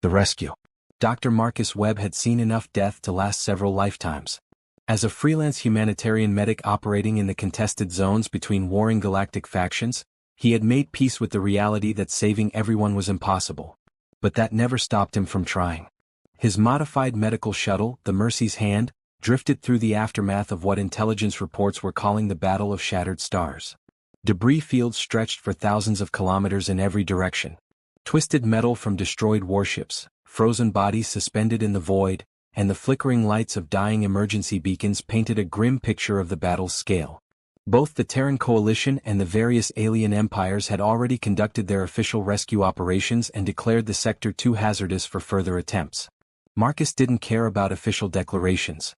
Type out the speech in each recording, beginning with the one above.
The rescue. Dr. Marcus Webb had seen enough death to last several lifetimes. As a freelance humanitarian medic operating in the contested zones between warring galactic factions, he had made peace with the reality that saving everyone was impossible. But that never stopped him from trying. His modified medical shuttle, the Mercy's Hand, drifted through the aftermath of what intelligence reports were calling the Battle of Shattered Stars. Debris fields stretched for thousands of kilometers in every direction. Twisted metal from destroyed warships, frozen bodies suspended in the void, and the flickering lights of dying emergency beacons painted a grim picture of the battle's scale. Both the Terran Coalition and the various alien empires had already conducted their official rescue operations and declared the sector too hazardous for further attempts. Marcus didn't care about official declarations.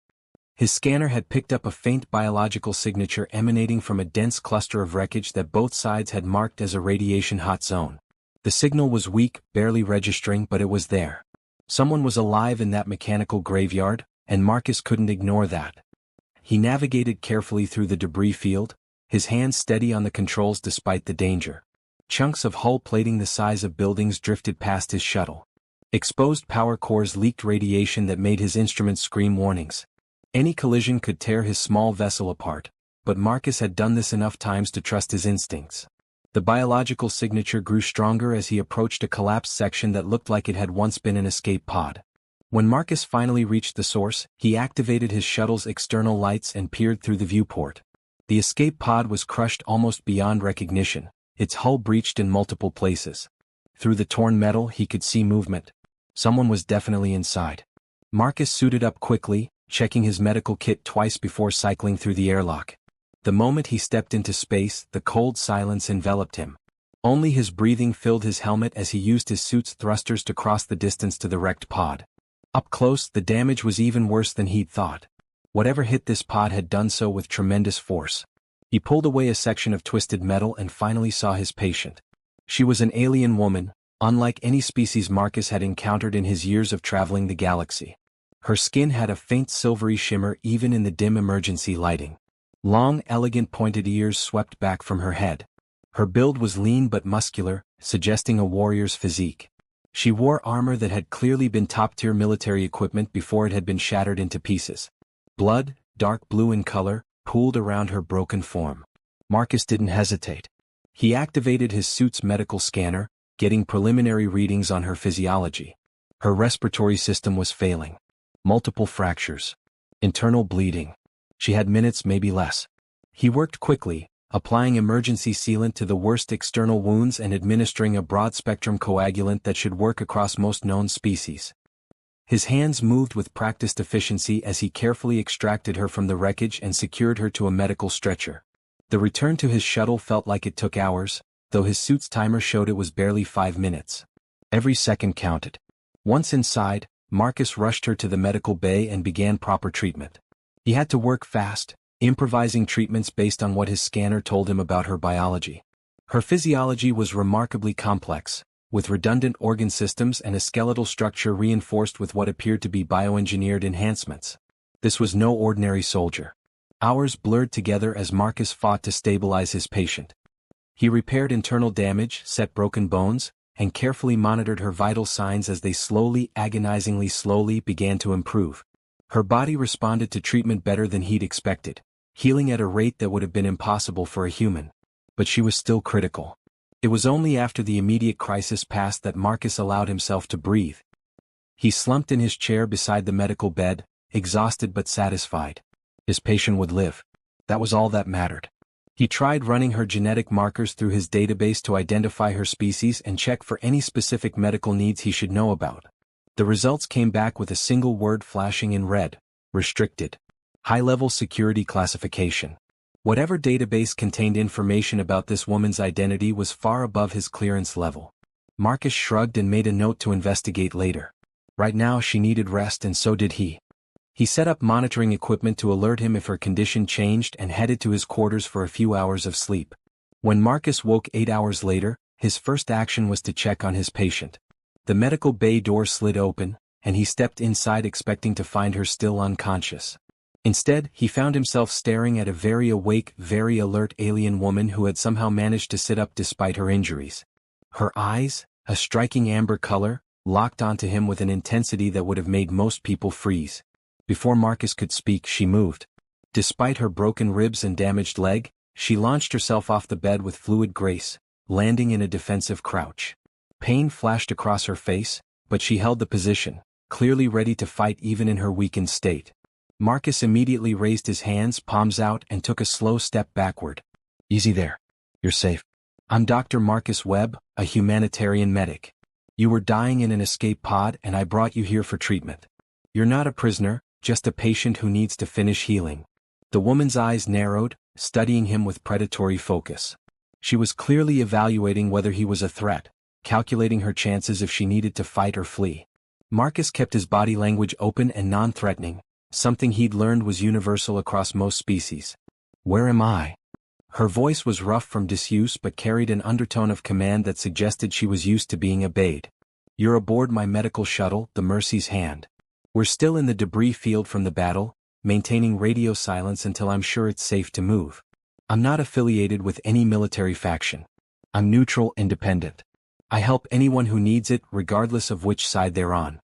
His scanner had picked up a faint biological signature emanating from a dense cluster of wreckage that both sides had marked as a radiation-hot zone. The signal was weak, barely registering, but it was there. Someone was alive in that mechanical graveyard, and Marcus couldn't ignore that. He navigated carefully through the debris field, his hands steady on the controls despite the danger. Chunks of hull plating the size of buildings drifted past his shuttle. Exposed power cores leaked radiation that made his instruments scream warnings. Any collision could tear his small vessel apart, but Marcus had done this enough times to trust his instincts. The biological signature grew stronger as he approached a collapsed section that looked like it had once been an escape pod. When Marcus finally reached the source, he activated his shuttle's external lights and peered through the viewport. The escape pod was crushed almost beyond recognition, its hull breached in multiple places. Through the torn metal he could see movement. Someone was definitely inside. Marcus suited up quickly, checking his medical kit twice before cycling through the airlock. The moment he stepped into space, the cold silence enveloped him. Only his breathing filled his helmet as he used his suit's thrusters to cross the distance to the wrecked pod. Up close, the damage was even worse than he'd thought. Whatever hit this pod had done so with tremendous force. He pulled away a section of twisted metal and finally saw his patient. She was an alien woman, unlike any species Marcus had encountered in his years of traveling the galaxy. Her skin had a faint silvery shimmer even in the dim emergency lighting. Long, elegant pointed ears swept back from her head. Her build was lean but muscular, suggesting a warrior's physique. She wore armor that had clearly been top-tier military equipment before it had been shattered into pieces. Blood, dark blue in color, pooled around her broken form. Marcus didn't hesitate. He activated his suit's medical scanner, getting preliminary readings on her physiology. Her respiratory system was failing. Multiple fractures. Internal bleeding. She had minutes, maybe less. He worked quickly, applying emergency sealant to the worst external wounds and administering a broad-spectrum coagulant that should work across most known species. His hands moved with practiced efficiency as he carefully extracted her from the wreckage and secured her to a medical stretcher. The return to his shuttle felt like it took hours, though his suit's timer showed it was barely 5 minutes. Every second counted. Once inside, Marcus rushed her to the medical bay and began proper treatment. He had to work fast, improvising treatments based on what his scanner told him about her biology. Her physiology was remarkably complex, with redundant organ systems and a skeletal structure reinforced with what appeared to be bioengineered enhancements. This was no ordinary soldier. Hours blurred together as Marcus fought to stabilize his patient. He repaired internal damage, set broken bones, and carefully monitored her vital signs as they slowly, agonizingly slowly began to improve. Her body responded to treatment better than he'd expected, healing at a rate that would have been impossible for a human. But she was still critical. It was only after the immediate crisis passed that Marcus allowed himself to breathe. He slumped in his chair beside the medical bed, exhausted but satisfied. His patient would live. That was all that mattered. He tried running her genetic markers through his database to identify her species and check for any specific medical needs he should know about. The results came back with a single word flashing in red: restricted. High-level security classification. Whatever database contained information about this woman's identity was far above his clearance level. Marcus shrugged and made a note to investigate later. Right now she needed rest, and so did he. He set up monitoring equipment to alert him if her condition changed and headed to his quarters for a few hours of sleep. When Marcus woke 8 hours later, his first action was to check on his patient. The medical bay door slid open, and he stepped inside expecting to find her still unconscious. Instead, he found himself staring at a very awake, very alert alien woman who had somehow managed to sit up despite her injuries. Her eyes, a striking amber color, locked onto him with an intensity that would have made most people freeze. Before Marcus could speak, she moved. Despite her broken ribs and damaged leg, she launched herself off the bed with fluid grace, landing in a defensive crouch. Pain flashed across her face, but she held the position, clearly ready to fight even in her weakened state. Marcus immediately raised his hands, palms out, and took a slow step backward. "Easy there. You're safe. I'm Dr. Marcus Webb, a humanitarian medic. You were dying in an escape pod and I brought you here for treatment. You're not a prisoner, just a patient who needs to finish healing." The woman's eyes narrowed, studying him with predatory focus. She was clearly evaluating whether he was a threat, calculating her chances if she needed to fight or flee. Marcus kept his body language open and non-threatening, something he'd learned was universal across most species. "Where am I?" Her voice was rough from disuse but carried an undertone of command that suggested she was used to being obeyed. "You're aboard my medical shuttle, the Mercy's Hand. We're still in the debris field from the battle, maintaining radio silence until I'm sure it's safe to move. I'm not affiliated with any military faction. I'm neutral, independent. I help anyone who needs it, regardless of which side they're on."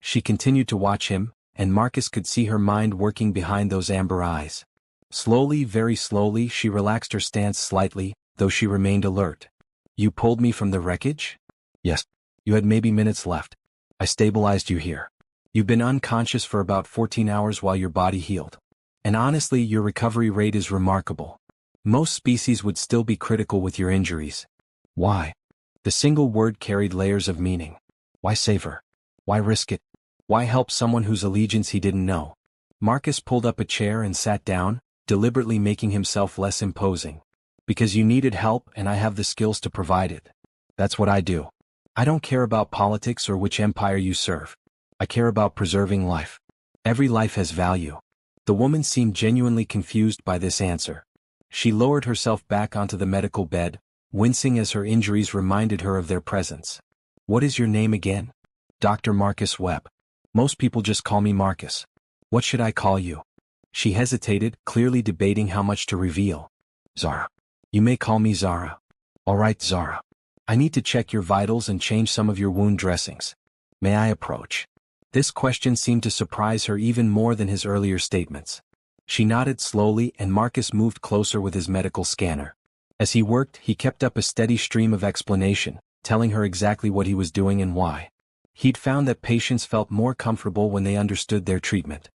She continued to watch him, and Marcus could see her mind working behind those amber eyes. Slowly, very slowly, she relaxed her stance slightly, though she remained alert. "You pulled me from the wreckage?" "Yes. You had maybe minutes left. I stabilized you here. You've been unconscious for about 14 hours while your body healed. And honestly, your recovery rate is remarkable. Most species would still be critical with your injuries." "Why?" The single word carried layers of meaning. Why save her? Why risk it? Why help someone whose allegiance he didn't know? Marcus pulled up a chair and sat down, deliberately making himself less imposing. "Because you needed help and I have the skills to provide it. That's what I do. I don't care about politics or which empire you serve. I care about preserving life. Every life has value." The woman seemed genuinely confused by this answer. She lowered herself back onto the medical bed, wincing as her injuries reminded her of their presence. "What is your name again?" "Dr. Marcus Webb. Most people just call me Marcus. What should I call you?" She hesitated, clearly debating how much to reveal. "Zara. You may call me Zara." "All right, Zara. I need to check your vitals and change some of your wound dressings. May I approach?" This question seemed to surprise her even more than his earlier statements. She nodded slowly and Marcus moved closer with his medical scanner. As he worked, he kept up a steady stream of explanation, telling her exactly what he was doing and why. He'd found that patients felt more comfortable when they understood their treatment.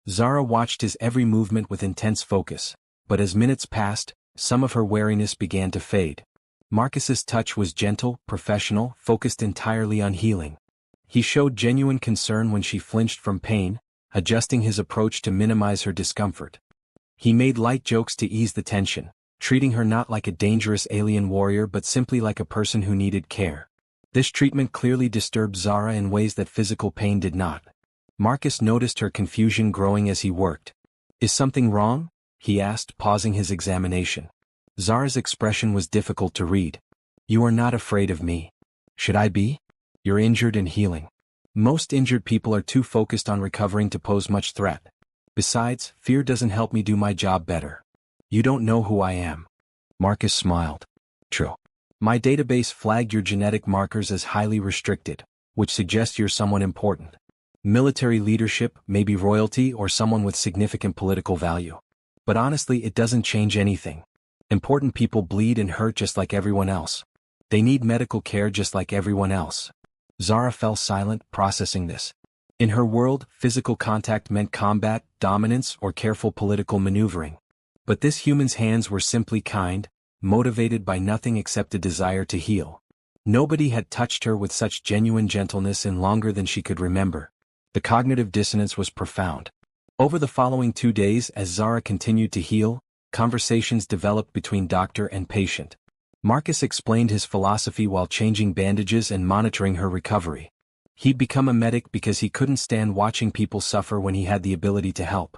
Zara watched his every movement with intense focus, but as minutes passed, some of her wariness began to fade. Marcus's touch was gentle, professional, focused entirely on healing. He showed genuine concern when she flinched from pain, adjusting his approach to minimize her discomfort. He made light jokes to ease the tension, treating her not like a dangerous alien warrior but simply like a person who needed care. This treatment clearly disturbed Zara in ways that physical pain did not. Marcus noticed her confusion growing as he worked. "Is something wrong?" he asked, pausing his examination. Zara's expression was difficult to read. "You are not afraid of me. Should I be? You're injured and healing. Most injured people are too focused on recovering to pose much threat. Besides, fear doesn't help me do my job better. You don't know who I am." Marcus smiled. "True. My database flagged your genetic markers as highly restricted, which suggests you're someone important. Military leadership, maybe royalty or someone with significant political value. But honestly, it doesn't change anything. Important people bleed and hurt just like everyone else. They need medical care just like everyone else." Zara fell silent, processing this. In her world, physical contact meant combat, dominance, or careful political maneuvering. But this human's hands were simply kind, motivated by nothing except a desire to heal. Nobody had touched her with such genuine gentleness in longer than she could remember. The cognitive dissonance was profound. Over the following 2 days, as Zara continued to heal, conversations developed between doctor and patient. Marcus explained his philosophy while changing bandages and monitoring her recovery. He'd become a medic because he couldn't stand watching people suffer when he had the ability to help.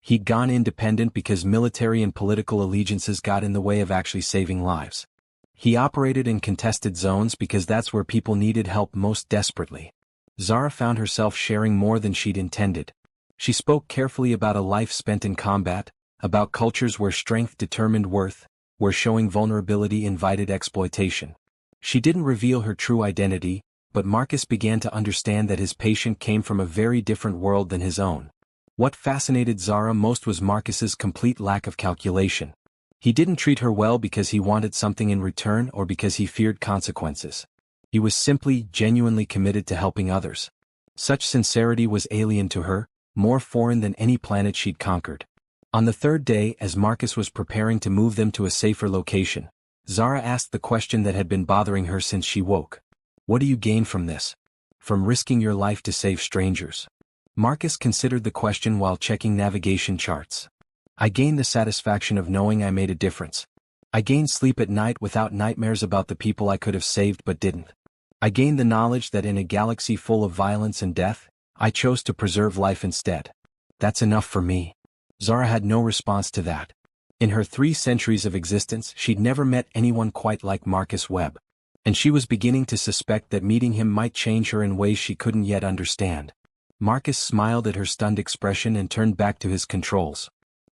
He'd gone independent because military and political allegiances got in the way of actually saving lives. He operated in contested zones because that's where people needed help most desperately. Zara found herself sharing more than she'd intended. She spoke carefully about a life spent in combat, about cultures where strength determined worth, where showing vulnerability invited exploitation. She didn't reveal her true identity, but Marcus began to understand that his patient came from a very different world than his own. What fascinated Zara most was Marcus's complete lack of calculation. He didn't treat her well because he wanted something in return or because he feared consequences. He was simply, genuinely committed to helping others. Such sincerity was alien to her, more foreign than any planet she'd conquered. On the third day, as Marcus was preparing to move them to a safer location, Zara asked the question that had been bothering her since she woke. What do you gain from this? From risking your life to save strangers? Marcus considered the question while checking navigation charts. I gain the satisfaction of knowing I made a difference. I gain sleep at night without nightmares about the people I could have saved but didn't. I gain the knowledge that in a galaxy full of violence and death, I chose to preserve life instead. That's enough for me. Zara had no response to that. In her 3 centuries of existence, she'd never met anyone quite like Marcus Webb. And she was beginning to suspect that meeting him might change her in ways she couldn't yet understand. Marcus smiled at her stunned expression and turned back to his controls.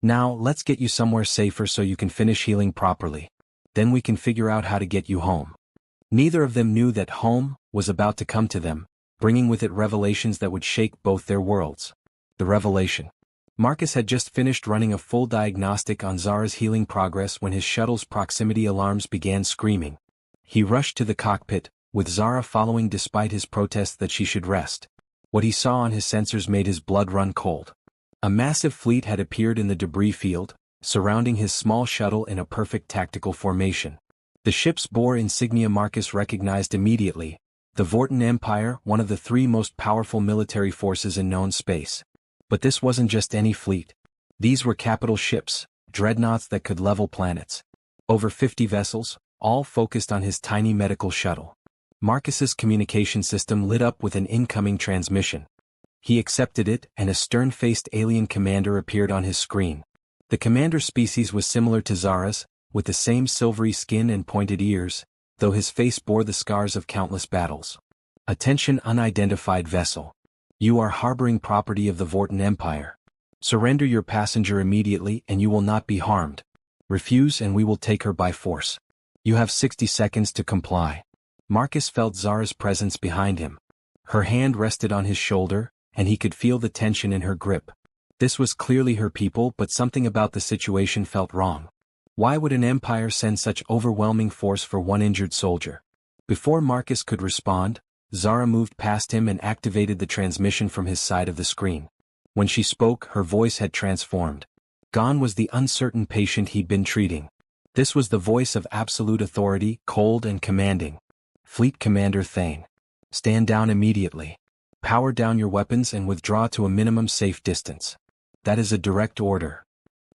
Now, let's get you somewhere safer so you can finish healing properly. Then we can figure out how to get you home. Neither of them knew that home was about to come to them, bringing with it revelations that would shake both their worlds. The revelation. Marcus had just finished running a full diagnostic on Zara's healing progress when his shuttle's proximity alarms began screaming. He rushed to the cockpit, with Zara following despite his protests that she should rest. What he saw on his sensors made his blood run cold. A massive fleet had appeared in the debris field, surrounding his small shuttle in a perfect tactical formation. The ships bore insignia Marcus recognized immediately: the Vorten Empire, one of the 3 most powerful military forces in known space. But this wasn't just any fleet. These were capital ships, dreadnoughts that could level planets. Over 50 vessels, all focused on his tiny medical shuttle. Marcus's communication system lit up with an incoming transmission. He accepted it, and a stern-faced alien commander appeared on his screen. The commander's species was similar to Zara's, with the same silvery skin and pointed ears, though his face bore the scars of countless battles. Attention, unidentified vessel. You are harboring property of the Vorten Empire. Surrender your passenger immediately and you will not be harmed. Refuse and we will take her by force. You have 60 seconds to comply. Marcus felt Zara's presence behind him. Her hand rested on his shoulder, and he could feel the tension in her grip. This was clearly her people, but something about the situation felt wrong. Why would an empire send such overwhelming force for one injured soldier? Before Marcus could respond, Zara moved past him and activated the transmission from his side of the screen. When she spoke, her voice had transformed. Gone was the uncertain patient he'd been treating. This was the voice of absolute authority, cold and commanding. Fleet Commander Thane. Stand down immediately. Power down your weapons and withdraw to a minimum safe distance. That is a direct order.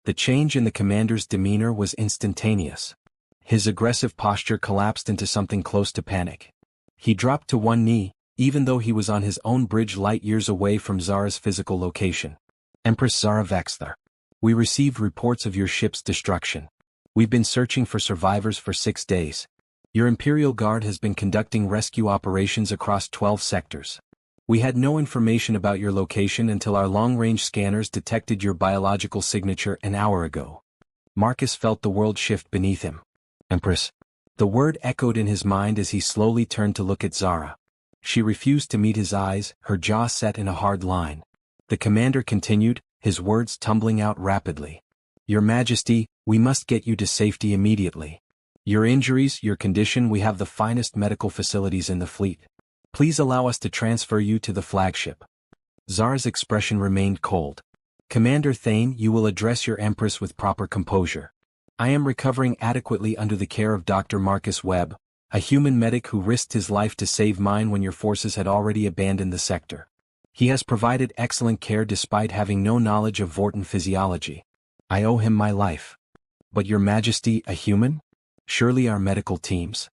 The change in the commander's demeanor was instantaneous. His aggressive posture collapsed into something close to panic. He dropped to one knee, even though he was on his own bridge light years away from Zara's physical location. Empress Zara Vaxthar. We received reports of your ship's destruction. We've been searching for survivors for 6 days. Your Imperial Guard has been conducting rescue operations across 12 sectors. We had no information about your location until our long-range scanners detected your biological signature an hour ago. Marcus felt the world shift beneath him. Empress. The word echoed in his mind as he slowly turned to look at Zara. She refused to meet his eyes, her jaw set in a hard line. The commander continued, his words tumbling out rapidly. Your Majesty, we must get you to safety immediately. Your injuries, your condition, we have the finest medical facilities in the fleet. Please allow us to transfer you to the flagship. Zara's expression remained cold. Commander Thane, you will address your Empress with proper composure. I am recovering adequately under the care of Dr. Marcus Webb, a human medic who risked his life to save mine when your forces had already abandoned the sector. He has provided excellent care despite having no knowledge of Vorten physiology. I owe him my life. But your Majesty, a human? Surely our medical teams.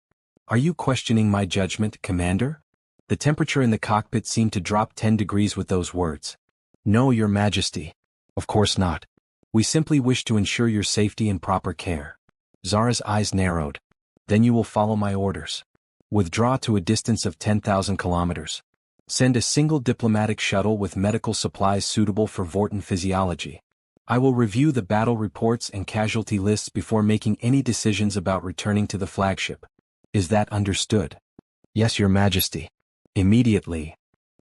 Are you questioning my judgment, Commander? The temperature in the cockpit seemed to drop 10 degrees with those words. No, your Majesty. Of course not. We simply wish to ensure your safety and proper care. Zara's eyes narrowed. Then you will follow my orders. Withdraw to a distance of 10,000 kilometers. Send a single diplomatic shuttle with medical supplies suitable for Vorten physiology. I will review the battle reports and casualty lists before making any decisions about returning to the flagship. Is that understood? Yes, your Majesty. Immediately,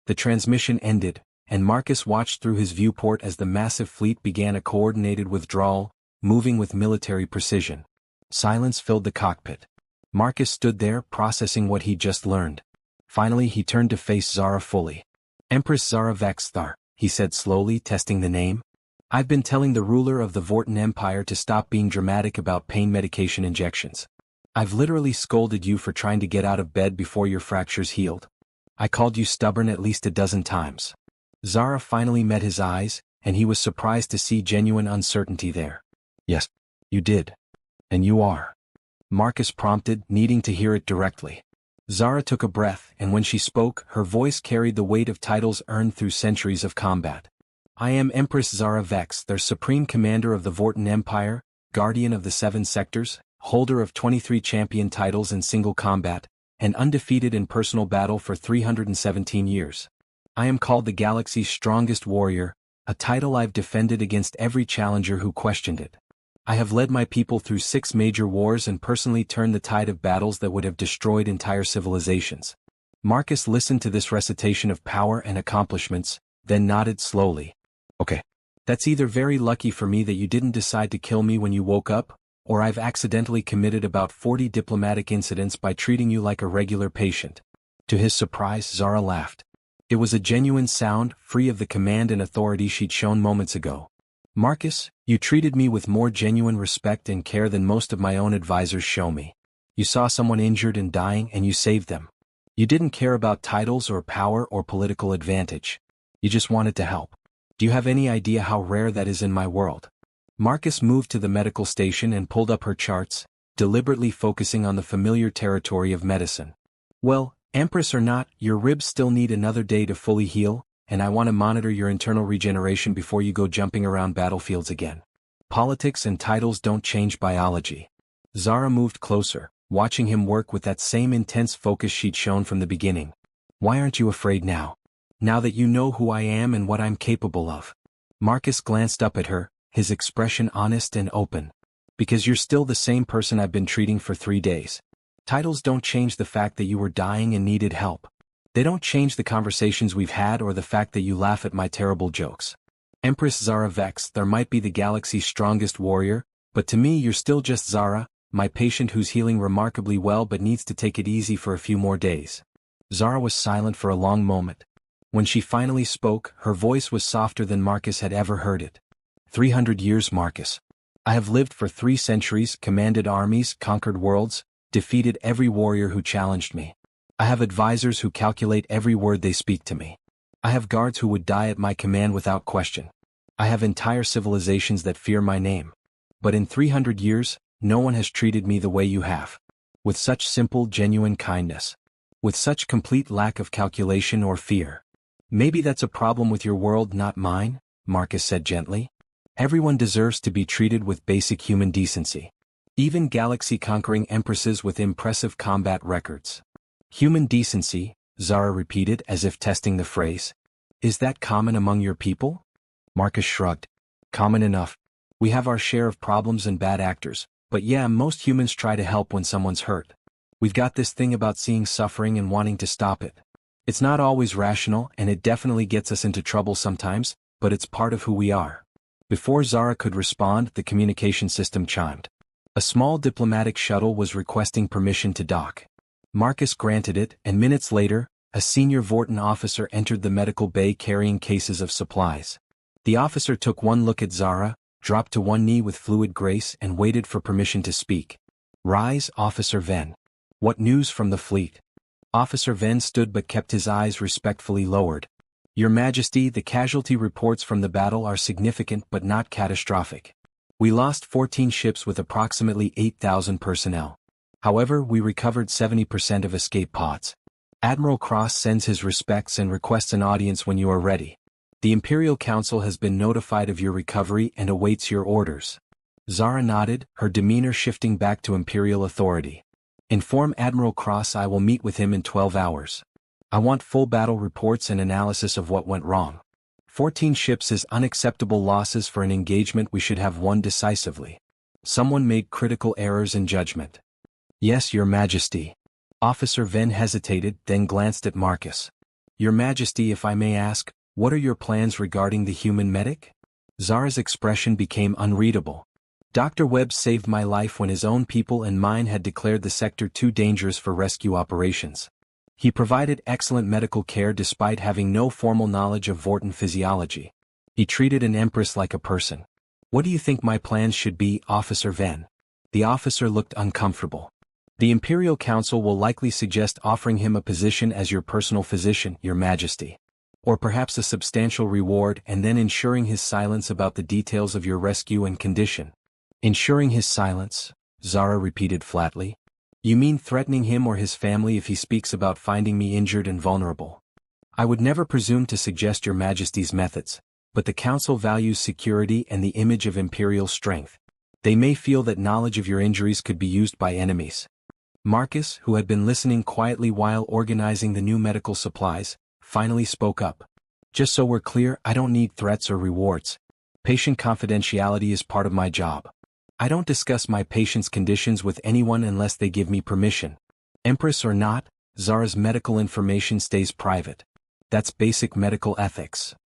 the transmission ended, and Marcus watched through his viewport as the massive fleet began a coordinated withdrawal, moving with military precision. Silence filled the cockpit. Marcus stood there, processing what he'd just learned. Finally, he turned to face Zara fully. "Empress Zara Vexthar," he said slowly, testing the name. "I've been telling the ruler of the Vorten Empire to stop being dramatic about pain medication injections. I've literally scolded you for trying to get out of bed before your fractures healed. I called you stubborn at least a dozen times." Zara finally met his eyes, and he was surprised to see genuine uncertainty there. "Yes, you did. And you are," Marcus prompted, needing to hear it directly. Zara took a breath, and when she spoke, her voice carried the weight of titles earned through centuries of combat. "I am Empress Zara Vex, their supreme commander of the Vorten Empire, guardian of the 7 sectors, holder of 23 champion titles in single combat, and undefeated in personal battle for 317 years. I am called the galaxy's strongest warrior, a title I've defended against every challenger who questioned it. I have led my people through 6 major wars and personally turned the tide of battles that would have destroyed entire civilizations." Marcus listened to this recitation of power and accomplishments, then nodded slowly. "Okay. That's either very lucky for me that you didn't decide to kill me when you woke up, or I've accidentally committed about 40 diplomatic incidents by treating you like a regular patient." To his surprise, Zara laughed. It was a genuine sound, free of the command and authority she'd shown moments ago. "Marcus, you treated me with more genuine respect and care than most of my own advisors show me. You saw someone injured and dying and you saved them. You didn't care about titles or power or political advantage. You just wanted to help. Do you have any idea how rare that is in my world?" Marcus moved to the medical station and pulled up her charts, deliberately focusing on the familiar territory of medicine. "Well, Empress or not, your ribs still need another day to fully heal, and I want to monitor your internal regeneration before you go jumping around battlefields again. Politics and titles don't change biology." Zara moved closer, watching him work with that same intense focus she'd shown from the beginning. "Why aren't you afraid now? Now that you know who I am and what I'm capable of?" Marcus glanced up at her, his expression honest and open. "Because you're still the same person I've been treating for 3 days. Titles don't change the fact that you were dying and needed help. They don't change the conversations we've had or the fact that you laugh at my terrible jokes. Empress Zara Vex, there might be the galaxy's strongest warrior, but to me you're still just Zara, my patient who's healing remarkably well but needs to take it easy for a few more days." Zara was silent for a long moment. When she finally spoke, her voice was softer than Marcus had ever heard it. 300 years, Marcus. I have lived for 3 centuries, commanded armies, conquered worlds, defeated every warrior who challenged me. I have advisors who calculate every word they speak to me. I have guards who would die at my command without question. I have entire civilizations that fear my name. But in 300 years, no one has treated me the way you have. With such simple, genuine kindness. With such complete lack of calculation or fear. Maybe that's a problem with your world, not mine, Marcus said gently. Everyone deserves to be treated with basic human decency. Even galaxy-conquering empresses with impressive combat records. Human decency, Zara repeated as if testing the phrase. Is that common among your people? Marcus shrugged. Common enough. We have our share of problems and bad actors, but yeah, most humans try to help when someone's hurt. We've got this thing about seeing suffering and wanting to stop it. It's not always rational and it definitely gets us into trouble sometimes, but it's part of who we are. Before Zara could respond, the communication system chimed. A small diplomatic shuttle was requesting permission to dock. Marcus granted it, and minutes later, a senior Vorten officer entered the medical bay carrying cases of supplies. The officer took one look at Zara, dropped to one knee with fluid grace and waited for permission to speak. Rise, Officer Venn. What news from the fleet? Officer Venn stood but kept his eyes respectfully lowered. Your Majesty, the casualty reports from the battle are significant but not catastrophic. We lost 14 ships with approximately 8,000 personnel. However, we recovered 70% of escape pods. Admiral Cross sends his respects and requests an audience when you are ready. The Imperial Council has been notified of your recovery and awaits your orders. Zara nodded, her demeanor shifting back to Imperial authority. Inform Admiral Cross I will meet with him in 12 hours. I want full battle reports and analysis of what went wrong. 14 ships is unacceptable losses for an engagement we should have won decisively. Someone made critical errors in judgment. Yes, Your Majesty. Officer Venn hesitated, then glanced at Marcus. Your Majesty, if I may ask, what are your plans regarding the human medic? Zara's expression became unreadable. Dr. Webb saved my life when his own people and mine had declared the sector too dangerous for rescue operations. He provided excellent medical care despite having no formal knowledge of Vortan physiology. He treated an empress like a person. What do you think my plans should be, Officer Venn? The officer looked uncomfortable. The Imperial Council will likely suggest offering him a position as your personal physician, Your Majesty. Or perhaps a substantial reward and then ensuring his silence about the details of your rescue and condition. Ensuring his silence, Zara repeated flatly. You mean threatening him or his family if he speaks about finding me injured and vulnerable? I would never presume to suggest Your Majesty's methods, but the Council values security and the image of imperial strength. They may feel that knowledge of your injuries could be used by enemies. Marcus, who had been listening quietly while organizing the new medical supplies, finally spoke up. Just so we're clear, I don't need threats or rewards. Patient confidentiality is part of my job. I don't discuss my patient's conditions with anyone unless they give me permission. Empress or not, Zara's medical information stays private. That's basic medical ethics.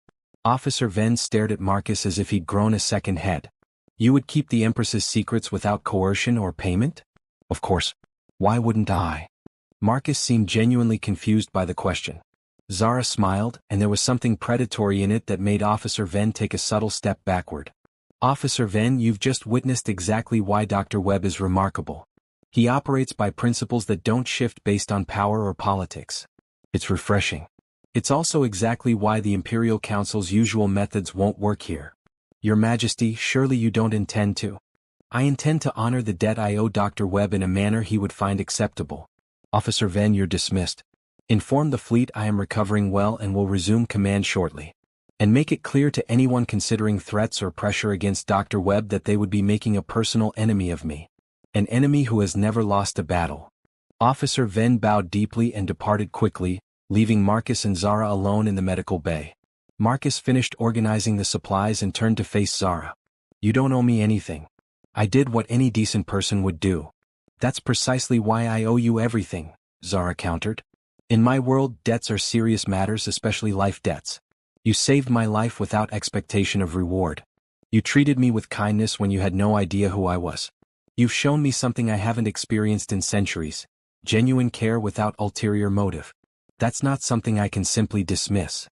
Officer Venn stared at Marcus as if he'd grown a second head. You would keep the Empress's secrets without coercion or payment? Of course. Why wouldn't I? Marcus seemed genuinely confused by the question. Zara smiled, and there was something predatory in it that made Officer Venn take a subtle step backward. Officer Venn, you've just witnessed exactly why Dr. Webb is remarkable. He operates by principles that don't shift based on power or politics. It's refreshing. It's also exactly why the Imperial Council's usual methods won't work here. Your Majesty, surely you don't intend to. I intend to honor the debt I owe Dr. Webb in a manner he would find acceptable. Officer Venn, you're dismissed. Inform the fleet I am recovering well and will resume command shortly. And make it clear to anyone considering threats or pressure against Dr. Webb that they would be making a personal enemy of me. An enemy who has never lost a battle. Officer Venn bowed deeply and departed quickly, leaving Marcus and Zara alone in the medical bay. Marcus finished organizing the supplies and turned to face Zara. You don't owe me anything. I did what any decent person would do. That's precisely why I owe you everything, Zara countered. In my world, debts are serious matters, especially life debts. You saved my life without expectation of reward. You treated me with kindness when you had no idea who I was. You've shown me something I haven't experienced in centuries, genuine care without ulterior motive. That's not something I can simply dismiss.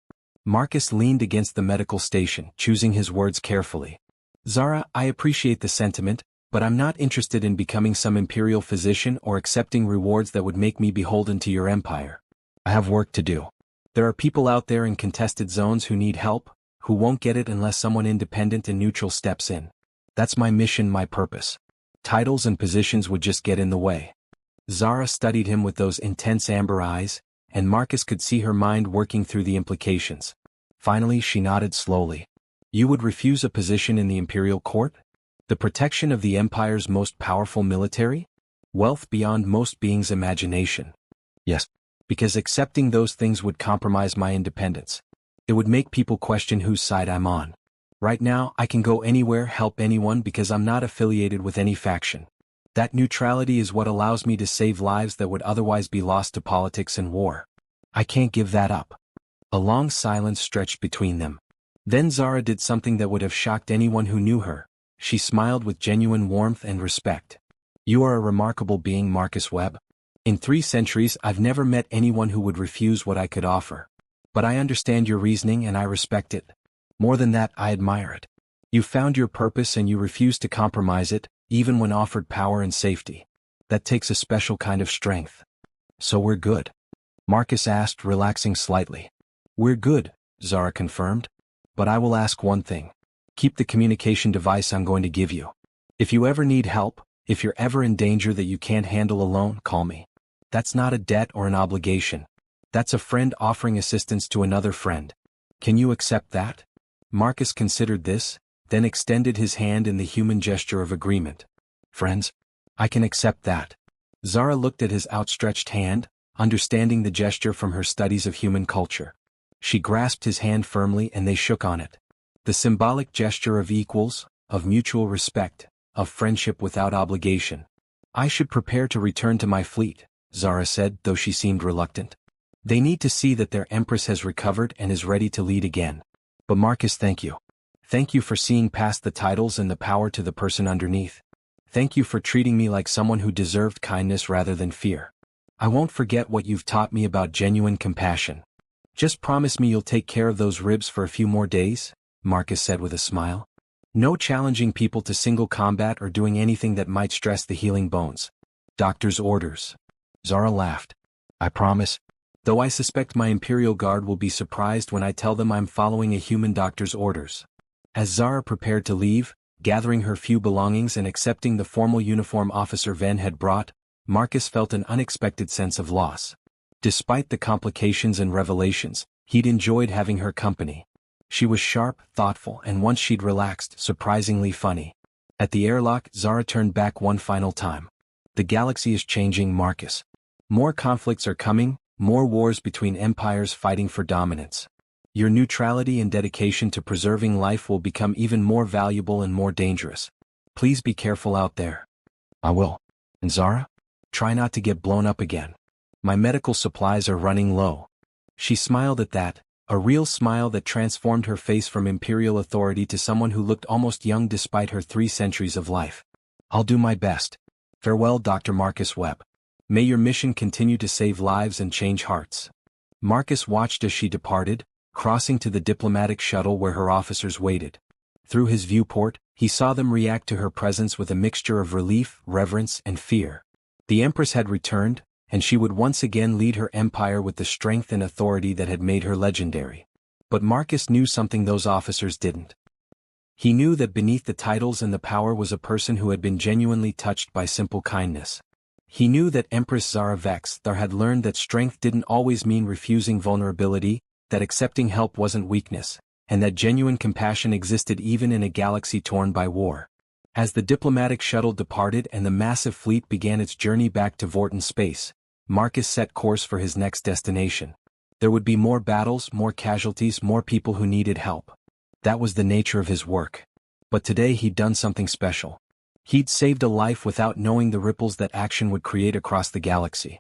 Marcus leaned against the medical station, choosing his words carefully. Zara, I appreciate the sentiment, but I'm not interested in becoming some imperial physician or accepting rewards that would make me beholden to your empire. I have work to do. There are people out there in contested zones who need help, who won't get it unless someone independent and neutral steps in. That's my mission, my purpose. Titles and positions would just get in the way. Zara studied him with those intense amber eyes, and Marcus could see her mind working through the implications. Finally, she nodded slowly. You would refuse a position in the imperial court? The protection of the empire's most powerful military? Wealth beyond most beings' imagination. Yes. Because accepting those things would compromise my independence. It would make people question whose side I'm on. Right now, I can go anywhere, help anyone because I'm not affiliated with any faction. That neutrality is what allows me to save lives that would otherwise be lost to politics and war. I can't give that up. A long silence stretched between them. Then Zara did something that would have shocked anyone who knew her. She smiled with genuine warmth and respect. You are a remarkable being, Marcus Webb. In 3 centuries, I've never met anyone who would refuse what I could offer. But I understand your reasoning and I respect it. More than that, I admire it. You found your purpose and you refused to compromise it, even when offered power and safety. That takes a special kind of strength. So we're good? Marcus asked, relaxing slightly. We're good, Zara confirmed. But I will ask one thing. Keep the communication device I'm going to give you. If you ever need help, if you're ever in danger that you can't handle alone, call me. That's not a debt or an obligation. That's a friend offering assistance to another friend. Can you accept that? Marcus considered this, then extended his hand in the human gesture of agreement. Friends? I can accept that. Zara looked at his outstretched hand, understanding the gesture from her studies of human culture. She grasped his hand firmly and they shook on it. The symbolic gesture of equals, of mutual respect, of friendship without obligation. I should prepare to return to my fleet, Zara said, though she seemed reluctant. They need to see that their empress has recovered and is ready to lead again. But Marcus, thank you. Thank you for seeing past the titles and the power to the person underneath. Thank you for treating me like someone who deserved kindness rather than fear. I won't forget what you've taught me about genuine compassion. Just promise me you'll take care of those ribs for a few more days, Marcus said with a smile. No challenging people to single combat or doing anything that might stress the healing bones. Doctor's orders. Zara laughed. I promise. Though I suspect my Imperial Guard will be surprised when I tell them I'm following a human doctor's orders. As Zara prepared to leave, gathering her few belongings and accepting the formal uniform Officer Venn had brought, Marcus felt an unexpected sense of loss. Despite the complications and revelations, he'd enjoyed having her company. She was sharp, thoughtful, and once she'd relaxed, surprisingly funny. At the airlock, Zara turned back one final time. The galaxy is changing, Marcus. More conflicts are coming, more wars between empires fighting for dominance. Your neutrality and dedication to preserving life will become even more valuable and more dangerous. Please be careful out there. I will. And Zara? Try not to get blown up again. My medical supplies are running low. She smiled at that, a real smile that transformed her face from imperial authority to someone who looked almost young despite her 3 centuries of life. I'll do my best. Farewell, Dr. Marcus Webb. May your mission continue to save lives and change hearts. Marcus watched as she departed, crossing to the diplomatic shuttle where her officers waited. Through his viewport, he saw them react to her presence with a mixture of relief, reverence, and fear. The Empress had returned, and she would once again lead her empire with the strength and authority that had made her legendary. But Marcus knew something those officers didn't. He knew that beneath the titles and the power was a person who had been genuinely touched by simple kindness. He knew that Empress Zara Vexthar had learned that strength didn't always mean refusing vulnerability, that accepting help wasn't weakness, and that genuine compassion existed even in a galaxy torn by war. As the diplomatic shuttle departed and the massive fleet began its journey back to Vorton space, Marcus set course for his next destination. There would be more battles, more casualties, more people who needed help. That was the nature of his work. But today he'd done something special. He'd saved a life without knowing the ripples that action would create across the galaxy.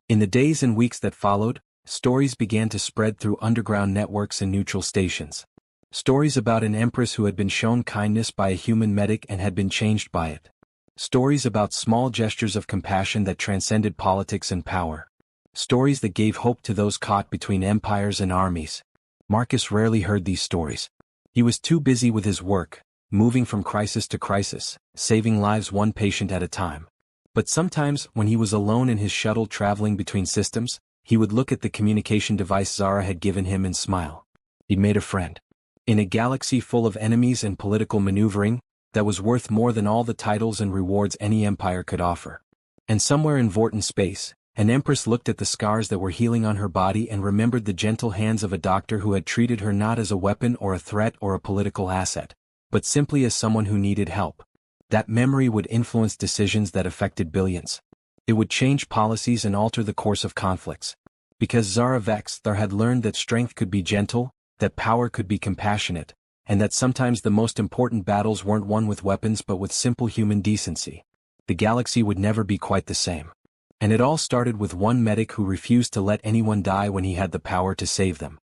In the days and weeks that followed, stories began to spread through underground networks and neutral stations. Stories about an empress who had been shown kindness by a human medic and had been changed by it. Stories about small gestures of compassion that transcended politics and power. Stories that gave hope to those caught between empires and armies. Marcus rarely heard these stories. He was too busy with his work, moving from crisis to crisis, saving lives one patient at a time. But sometimes, when he was alone in his shuttle traveling between systems, he would look at the communication device Zara had given him and smile. He'd made a friend. In a galaxy full of enemies and political maneuvering, that was worth more than all the titles and rewards any empire could offer. And somewhere in Vorton space, an empress looked at the scars that were healing on her body and remembered the gentle hands of a doctor who had treated her not as a weapon or a threat or a political asset, but simply as someone who needed help. That memory would influence decisions that affected billions. It would change policies and alter the course of conflicts. Because Zara Vexthar had learned that strength could be gentle, that power could be compassionate, and that sometimes the most important battles weren't won with weapons but with simple human decency. The galaxy would never be quite the same. And it all started with one medic who refused to let anyone die when he had the power to save them.